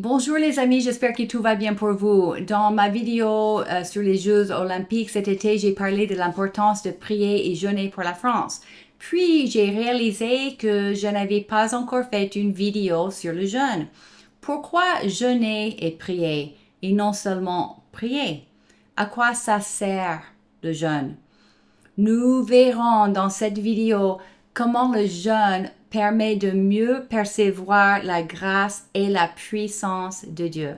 Bonjour les amis, j'espère que tout va bien pour vous. Dans ma vidéo sur les Jeux olympiques cet été, j'ai parlé de l'importance de prier et jeûner pour la France. Puis j'ai réalisé que je n'avais pas encore fait une vidéo sur le jeûne. Pourquoi jeûner et prier et non seulement prier? À quoi ça sert le jeûne? Nous verrons dans cette vidéo comment le jeûne permet de mieux percevoir la grâce et la puissance de Dieu.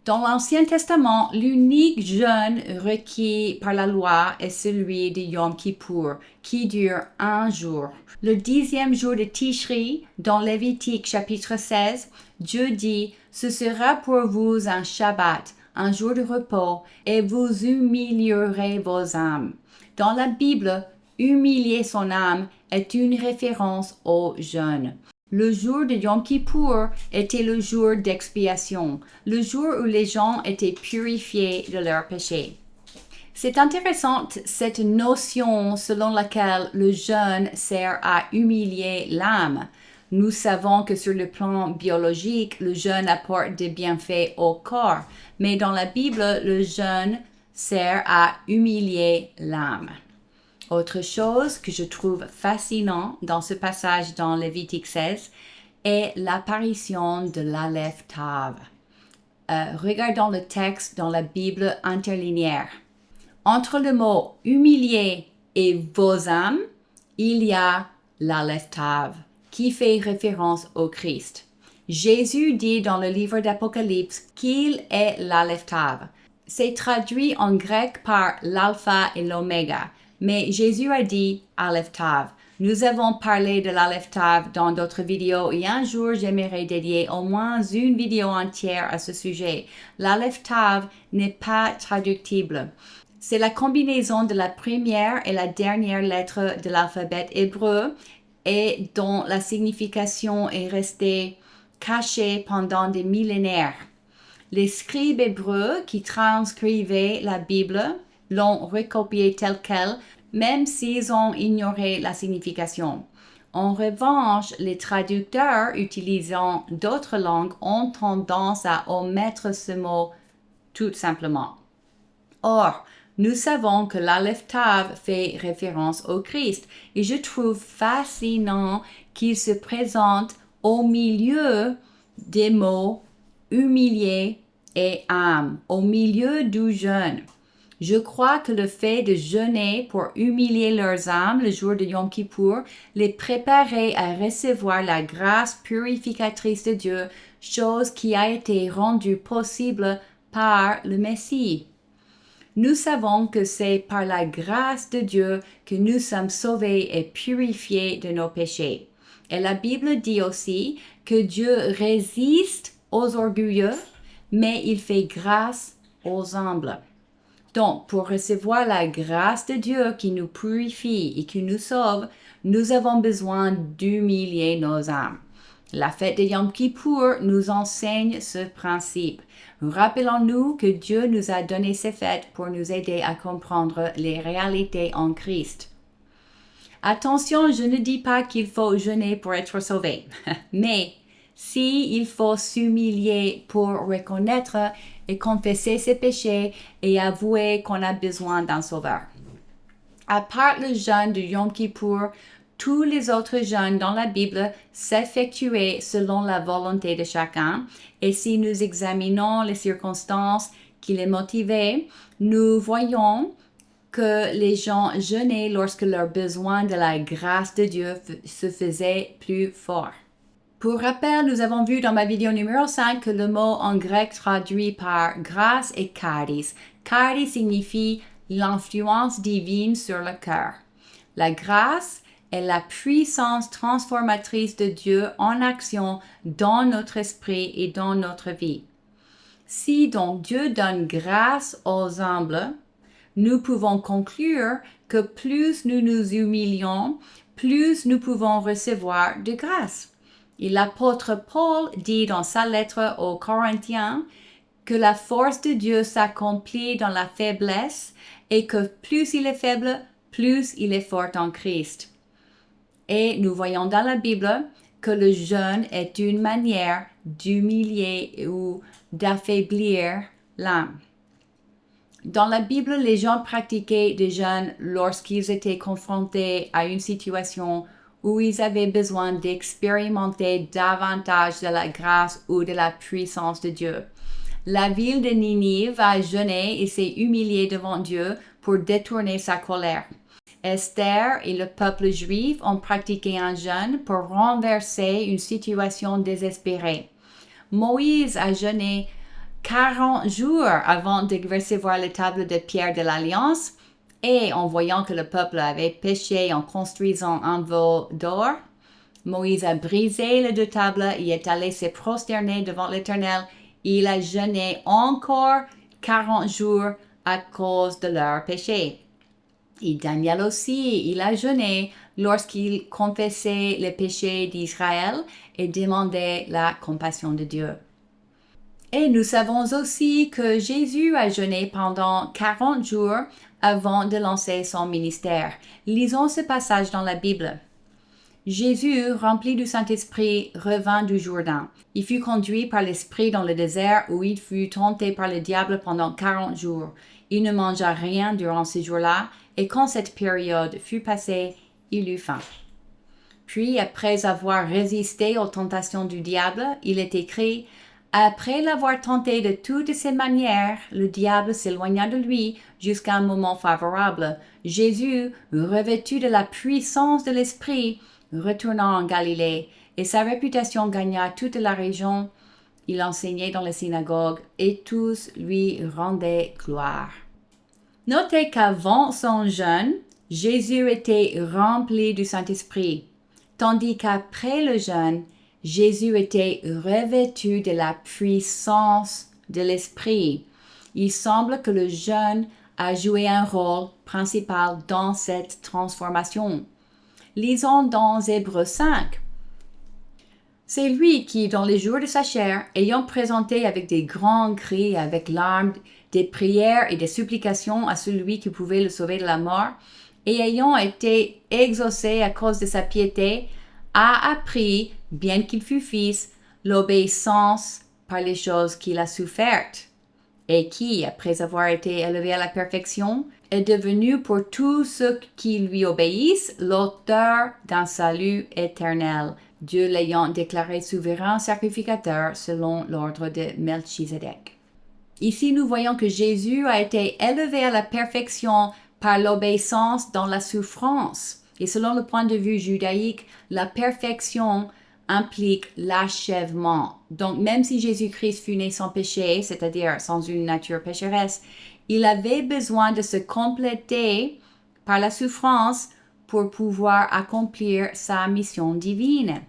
Dans l'Ancien Testament, l'unique jeûne requis par la loi est celui de Yom Kippour, qui dure un jour. Le 10e jour de Tishri, dans Lévitique chapitre 16, Dieu dit « Ce sera pour vous un Shabbat, un jour de repos, et vous humilierez vos âmes. » Dans la Bible, humilier son âme est une référence au jeûne. Le jour de Yom Kippour était le jour d'expiation, le jour où les gens étaient purifiés de leurs péchés. C'est intéressant cette notion selon laquelle le jeûne sert à humilier l'âme. Nous savons que sur le plan biologique, le jeûne apporte des bienfaits au corps, mais dans la Bible, le jeûne sert à humilier l'âme. Autre chose que je trouve fascinant dans ce passage dans Lévitique 16 est l'apparition de l'Aleph Tav. Regardons le texte dans la Bible interlinéaire. Entre le mot humilier et vos âmes, il y a l'Aleph Tav qui fait référence au Christ. Jésus dit dans le livre d'Apocalypse qu'il est l'Aleph Tav. C'est traduit en grec par l'alpha et l'oméga. Mais Jésus a dit Aleph Tav. Nous avons parlé de l'Aleph Tav dans d'autres vidéos et un jour j'aimerais dédier au moins une vidéo entière à ce sujet. L'Aleph Tav n'est pas traductible. C'est la combinaison de la première et la dernière lettre de l'alphabet hébreu et dont la signification est restée cachée pendant des millénaires. Les scribes hébreux qui transcrivaient la Bible l'ont recopié tel quel, même s'ils ont ignoré la signification. En revanche, les traducteurs utilisant d'autres langues ont tendance à omettre ce mot tout simplement. Or, nous savons que l'Aleph Tav fait référence au Christ et je trouve fascinant qu'il se présente au milieu des mots humilier et âme, au milieu du jeûne. Je crois que le fait de jeûner pour humilier leurs âmes le jour de Yom Kippour les préparait à recevoir la grâce purificatrice de Dieu, chose qui a été rendue possible par le Messie. Nous savons que c'est par la grâce de Dieu que nous sommes sauvés et purifiés de nos péchés. Et la Bible dit aussi que Dieu résiste aux orgueilleux, mais il fait grâce aux humbles. Donc, pour recevoir la grâce de Dieu qui nous purifie et qui nous sauve, nous avons besoin d'humilier nos âmes. La fête de Yom Kippour nous enseigne ce principe. Rappelons-nous que Dieu nous a donné ces fêtes pour nous aider à comprendre les réalités en Christ. Attention, je ne dis pas qu'il faut jeûner pour être sauvé, mais il faut s'humilier pour reconnaître et confesser ses péchés et avouer qu'on a besoin d'un sauveur. À part le jeûne de Yom Kippour, tous les autres jeûnes dans la Bible s'effectuaient selon la volonté de chacun. Et si nous examinons les circonstances qui les motivaient, nous voyons que les gens jeûnaient lorsque leur besoin de la grâce de Dieu se faisait plus fort. Pour rappel, nous avons vu dans ma vidéo numéro 5 que le mot en grec traduit par grâce est charis. Charis signifie l'influence divine sur le cœur. La grâce est la puissance transformatrice de Dieu en action dans notre esprit et dans notre vie. Si donc Dieu donne grâce aux humbles, nous pouvons conclure que plus nous nous humilions, plus nous pouvons recevoir de grâce. Et l'apôtre Paul dit dans sa lettre aux Corinthiens que la force de Dieu s'accomplit dans la faiblesse et que plus il est faible, plus il est fort en Christ. Et nous voyons dans la Bible que le jeûne est une manière d'humilier ou d'affaiblir l'âme. Dans la Bible, les gens pratiquaient des jeûnes lorsqu'ils étaient confrontés à une situation où ils avaient besoin d'expérimenter davantage de la grâce ou de la puissance de Dieu. La ville de Ninive a jeûné et s'est humiliée devant Dieu pour détourner sa colère. Esther et le peuple juif ont pratiqué un jeûne pour renverser une situation désespérée. Moïse a jeûné 40 jours avant de recevoir la table de pierre de l'Alliance et en voyant que le peuple avait péché en construisant un veau d'or, Moïse a brisé les deux tables et est allé se prosterner devant l'Éternel. Il a jeûné encore 40 jours à cause de leur péché. Et Daniel aussi, il a jeûné lorsqu'il confessait les péchés d'Israël et demandait la compassion de Dieu. Et nous savons aussi que Jésus a jeûné pendant 40 jours avant de lancer son ministère. Lisons ce passage dans la Bible. Jésus, rempli du Saint-Esprit, revint du Jourdain. Il fut conduit par l'Esprit dans le désert où il fut tenté par le diable pendant 40 jours. Il ne mangea rien durant ces jours-là, et quand cette période fut passée, il eut faim. Puis, après avoir résisté aux tentations du diable, il est écrit « Après l'avoir tenté de toutes ces manières, le diable s'éloigna de lui jusqu'à un moment favorable. Jésus, revêtu de la puissance de l'Esprit, retourna en Galilée, et sa réputation gagna toute la région. Il enseignait dans les synagogues, et tous lui rendaient gloire. » Notez qu'avant son jeûne, Jésus était rempli du Saint-Esprit, tandis qu'après le jeûne, Jésus était revêtu de la puissance de l'Esprit. Il semble que le jeûne a joué un rôle principal dans cette transformation. Lisons dans Hébreux 5. C'est lui qui, dans les jours de sa chair, ayant présenté avec des grands cris, avec larmes, des prières et des supplications à celui qui pouvait le sauver de la mort, et ayant été exaucé à cause de sa piété, a appris, bien qu'il fût fils, l'obéissance par les choses qu'il a souffertes, et qui, après avoir été élevé à la perfection, est devenu pour tous ceux qui lui obéissent l'auteur d'un salut éternel, Dieu l'ayant déclaré souverain sacrificateur selon l'ordre de Melchizedek. Ici, nous voyons que Jésus a été élevé à la perfection par l'obéissance dans la souffrance. Et selon le point de vue judaïque, la perfection implique l'achèvement. Donc, même si Jésus-Christ fut né sans péché, c'est-à-dire sans une nature pécheresse, il avait besoin de se compléter par la souffrance pour pouvoir accomplir sa mission divine.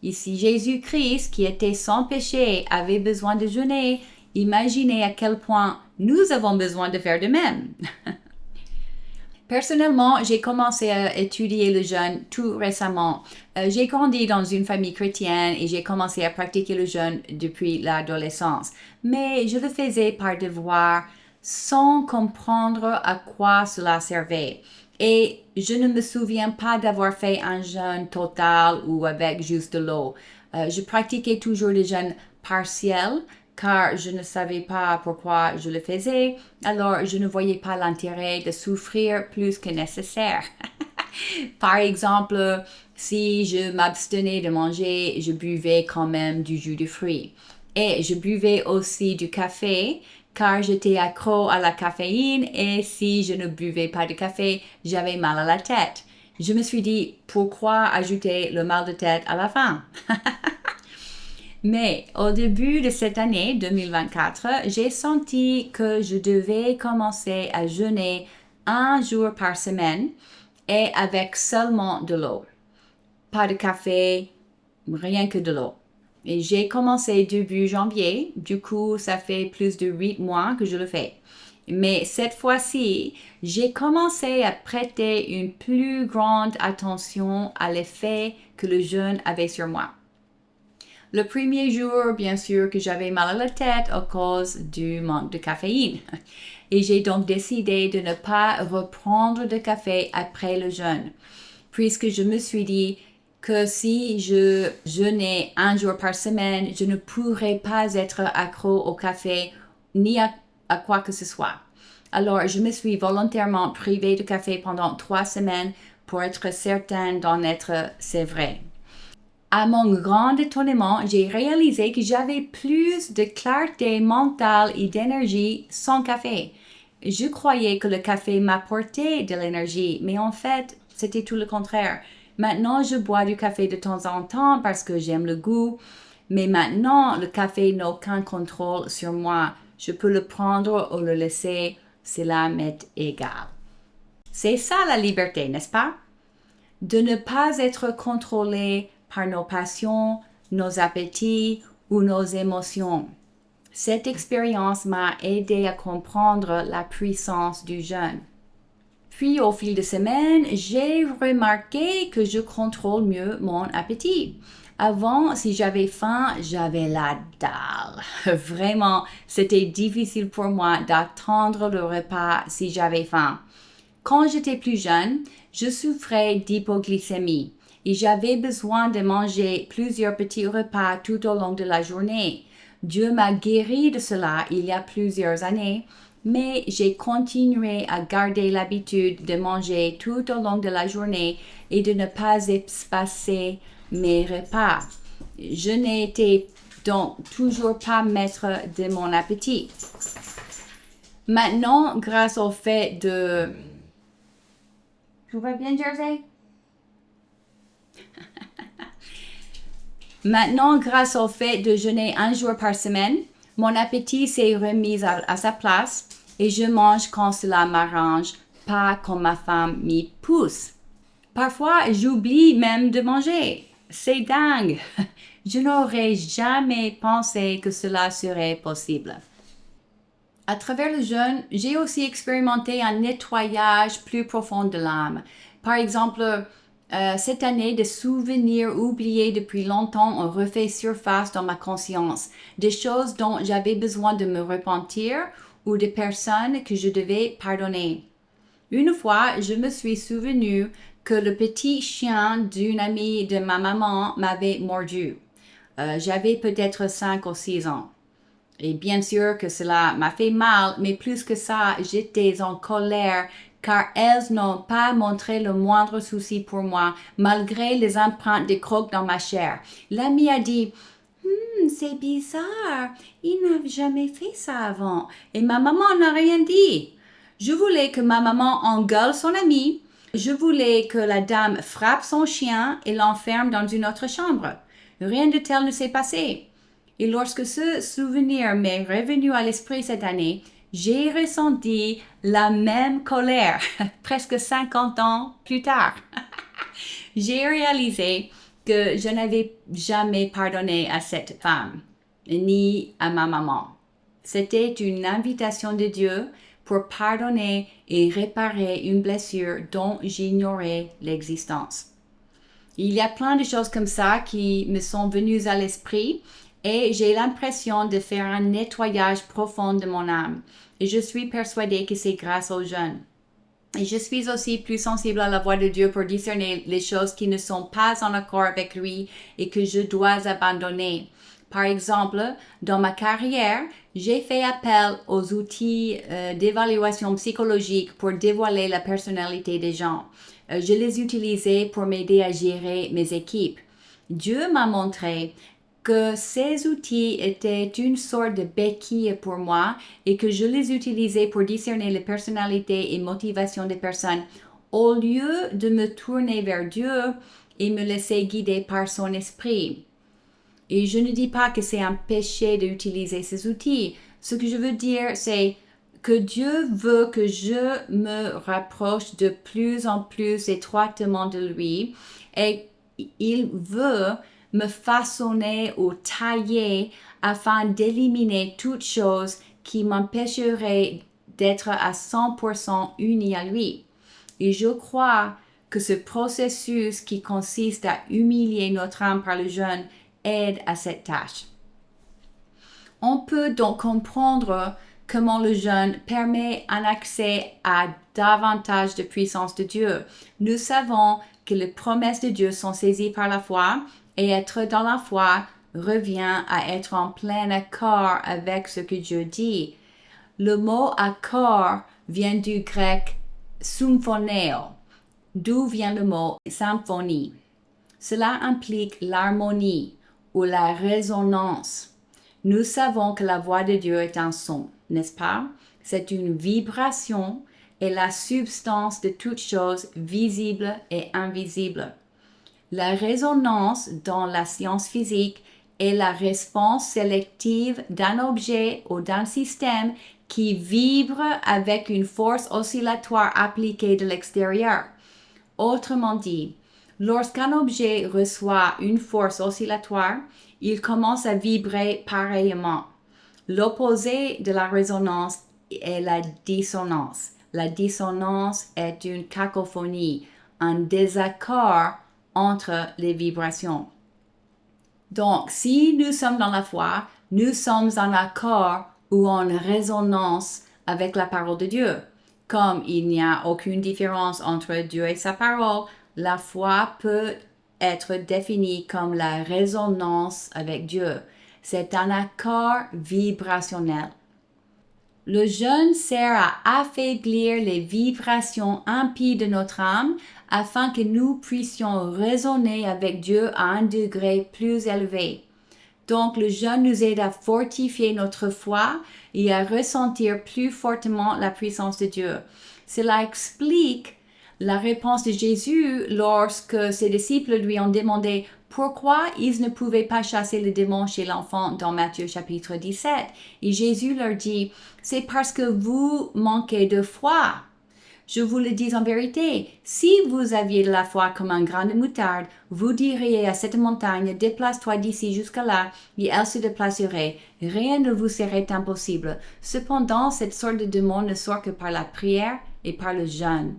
Ici, Jésus-Christ, qui était sans péché, avait besoin de jeûner. Imaginez à quel point nous avons besoin de faire de même. Personnellement, j'ai commencé à étudier le jeûne tout récemment. J'ai grandi dans une famille chrétienne et j'ai commencé à pratiquer le jeûne depuis l'adolescence. Mais je le faisais par devoir sans comprendre à quoi cela servait. Et je ne me souviens pas d'avoir fait un jeûne total ou avec juste de l'eau. Je pratiquais toujours le jeûne partiel car je ne savais pas pourquoi je le faisais, alors je ne voyais pas l'intérêt de souffrir plus que nécessaire. Par exemple, si je m'abstenais de manger, je buvais quand même du jus de fruits. Et je buvais aussi du café, car j'étais accro à la caféine et si je ne buvais pas de café, j'avais mal à la tête. Je me suis dit, pourquoi ajouter le mal de tête à la fin? Mais au début de cette année 2024, j'ai senti que je devais commencer à jeûner un jour par semaine et avec seulement de l'eau. Pas de café, rien que de l'eau. Et j'ai commencé début janvier, du coup ça fait plus de 8 mois que je le fais. Mais cette fois-ci, j'ai commencé à prêter une plus grande attention à l'effet que le jeûne avait sur moi. Le premier jour, bien sûr, que j'avais mal à la tête à cause du manque de caféine. Et j'ai donc décidé de ne pas reprendre de café après le jeûne, puisque je me suis dit que si je jeûnais un jour par semaine, je ne pourrais pas être accro au café ni à quoi que ce soit. Alors, je me suis volontairement privée de café pendant 3 semaines pour être certaine d'en être c'est vrai. À mon grand étonnement, j'ai réalisé que j'avais plus de clarté mentale et d'énergie sans café. Je croyais que le café m'apportait de l'énergie, mais en fait, c'était tout le contraire. Maintenant, je bois du café de temps en temps parce que j'aime le goût, mais maintenant, le café n'a aucun contrôle sur moi. Je peux le prendre ou le laisser, cela m'est égal. C'est ça la liberté, n'est-ce pas? De ne pas être contrôlé par nos passions, nos appétits ou nos émotions. Cette expérience m'a aidé à comprendre la puissance du jeûne. Puis au fil des semaines, j'ai remarqué que je contrôle mieux mon appétit. Avant, si j'avais faim, j'avais la dalle. Vraiment, c'était difficile pour moi d'attendre le repas si j'avais faim. Quand j'étais plus jeune, je souffrais d'hypoglycémie et j'avais besoin de manger plusieurs petits repas tout au long de la journée. Dieu m'a guéri de cela il y a plusieurs années, mais j'ai continué à garder l'habitude de manger tout au long de la journée et de ne pas espacer mes repas. Je n'étais donc toujours pas maître de mon appétit. Maintenant, grâce au fait de... Tout va bien, Jersey? Maintenant, grâce au fait de jeûner un jour par semaine, mon appétit s'est remis à sa place et je mange quand cela m'arrange, pas quand ma femme m'y pousse. Parfois, j'oublie même de manger. C'est dingue. Je n'aurais jamais pensé que cela serait possible. À travers le jeûne, j'ai aussi expérimenté un nettoyage plus profond de l'âme. Par exemple, cette année, des souvenirs oubliés depuis longtemps ont refait surface dans ma conscience, des choses dont j'avais besoin de me repentir ou des personnes que je devais pardonner. Une fois, je me suis souvenu que le petit chien d'une amie de ma maman m'avait mordu. J'avais peut-être 5 ou 6 ans. Et bien sûr que cela m'a fait mal, mais plus que ça, j'étais en colère car elles n'ont pas montré le moindre souci pour moi, malgré les empreintes de crocs dans ma chair. L'ami a dit c'est bizarre, il n'a jamais fait ça avant. Et ma maman n'a rien dit. Je voulais que ma maman engueule son ami. Je voulais que la dame frappe son chien et l'enferme dans une autre chambre. Rien de tel ne s'est passé. Et lorsque ce souvenir m'est revenu à l'esprit cette année, j'ai ressenti la même colère, presque 50 ans plus tard. J'ai réalisé que je n'avais jamais pardonné à cette femme, ni à ma maman. C'était une invitation de Dieu pour pardonner et réparer une blessure dont j'ignorais l'existence. Il y a plein de choses comme ça qui me sont venues à l'esprit et j'ai l'impression de faire un nettoyage profond de mon âme. Et je suis persuadée que c'est grâce au jeûne. Et je suis aussi plus sensible à la voix de Dieu pour discerner les choses qui ne sont pas en accord avec lui et que je dois abandonner. Par exemple, dans ma carrière, j'ai fait appel aux outils d'évaluation psychologique pour dévoiler la personnalité des gens. Je les utilisais pour m'aider à gérer mes équipes. Dieu m'a montré que ces outils étaient une sorte de béquille pour moi et que je les utilisais pour discerner les personnalités et motivations des personnes au lieu de me tourner vers Dieu et me laisser guider par son esprit. Et je ne dis pas que c'est un péché d'utiliser ces outils. Ce que je veux dire, c'est que Dieu veut que je me rapproche de plus en plus étroitement de lui et il veut me façonner ou tailler afin d'éliminer toute chose qui m'empêcherait d'être à 100% uni à lui. Et je crois que ce processus qui consiste à humilier notre âme par le jeûne aide à cette tâche. On peut donc comprendre comment le jeûne permet un accès à davantage de puissance de Dieu. Nous savons que les promesses de Dieu sont saisies par la foi et être dans la foi revient à être en plein accord avec ce que Dieu dit. Le mot accord vient du grec symphoneo, d'où vient le mot symphonie. Cela implique l'harmonie ou la résonance. Nous savons que la voix de Dieu est un son, n'est-ce pas? C'est une vibration et la substance de toute chose visible et invisible. La résonance dans la science physique est la réponse sélective d'un objet ou d'un système qui vibre avec une force oscillatoire appliquée de l'extérieur. Autrement dit, lorsqu'un objet reçoit une force oscillatoire, il commence à vibrer pareillement. L'opposé de la résonance est la dissonance. La dissonance est une cacophonie, un désaccord entre les vibrations. Donc, si nous sommes dans la foi, nous sommes en accord ou en résonance avec la parole de Dieu. Comme il n'y a aucune différence entre Dieu et sa parole, la foi peut être définie comme la résonance avec Dieu. C'est un accord vibrationnel. Le jeûne sert à affaiblir les vibrations impies de notre âme afin que nous puissions raisonner avec Dieu à un degré plus élevé. Donc, le jeûne nous aide à fortifier notre foi et à ressentir plus fortement la puissance de Dieu. Cela explique la réponse de Jésus lorsque ses disciples lui ont demandé pourquoi ils ne pouvaient pas chasser le démon chez l'enfant dans Matthieu chapitre 17. Et Jésus leur dit, c'est parce que vous manquez de foi. Je vous le dis en vérité, si vous aviez de la foi comme un grain de moutarde, vous diriez à cette montagne, déplace-toi d'ici jusqu'à là, et elle se déplacerait. Rien ne vous serait impossible. Cependant, cette sorte de démon ne sort que par la prière et par le jeûne.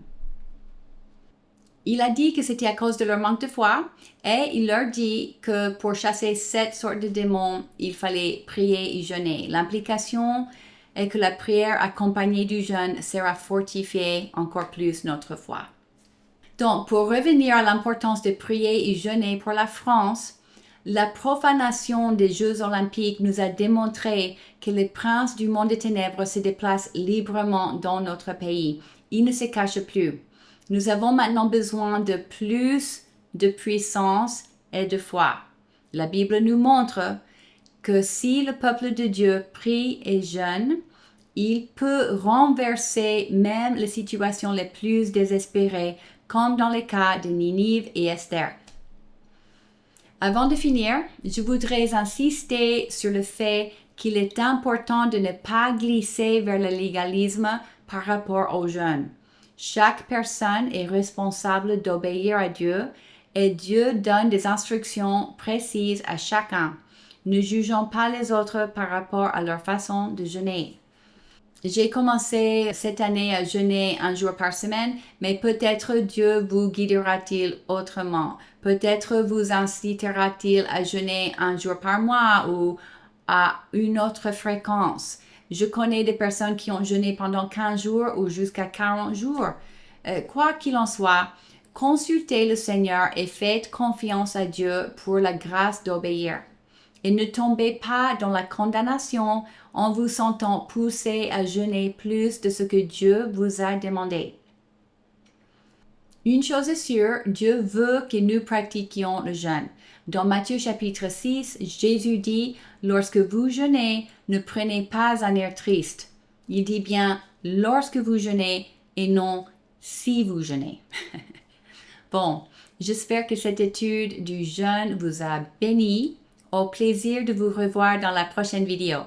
Il a dit que c'était à cause de leur manque de foi et il leur dit que pour chasser cette sorte de démons, il fallait prier et jeûner. L'implication est que la prière accompagnée du jeûne sert à fortifier encore plus notre foi. Donc, pour revenir à l'importance de prier et jeûner pour la France, la profanation des Jeux olympiques nous a démontré que les princes du monde des ténèbres se déplacent librement dans notre pays. Ils ne se cachent plus. Nous avons maintenant besoin de plus de puissance et de foi. La Bible nous montre que si le peuple de Dieu prie et jeûne, il peut renverser même les situations les plus désespérées, comme dans le cas de Ninive et Esther. Avant de finir, je voudrais insister sur le fait qu'il est important de ne pas glisser vers le légalisme par rapport au jeûne. Chaque personne est responsable d'obéir à Dieu et Dieu donne des instructions précises à chacun. Ne jugeons pas les autres par rapport à leur façon de jeûner. J'ai commencé cette année à jeûner un jour par semaine, mais peut-être Dieu vous guidera-t-il autrement. Peut-être vous incitera-t-il à jeûner un jour par mois ou à une autre fréquence. Je connais des personnes qui ont jeûné pendant 15 jours ou jusqu'à 40 jours. Quoi qu'il en soit, consultez le Seigneur et faites confiance à Dieu pour la grâce d'obéir. Et ne tombez pas dans la condamnation en vous sentant poussé à jeûner plus de ce que Dieu vous a demandé. Une chose est sûre, Dieu veut que nous pratiquions le jeûne. Dans Matthieu chapitre 6, Jésus dit, « Lorsque vous jeûnez, ne prenez pas un air triste. » Il dit bien « lorsque vous jeûnez » et non « si vous jeûnez. » Bon, j'espère que cette étude du jeûne vous a béni. Au plaisir de vous revoir dans la prochaine vidéo.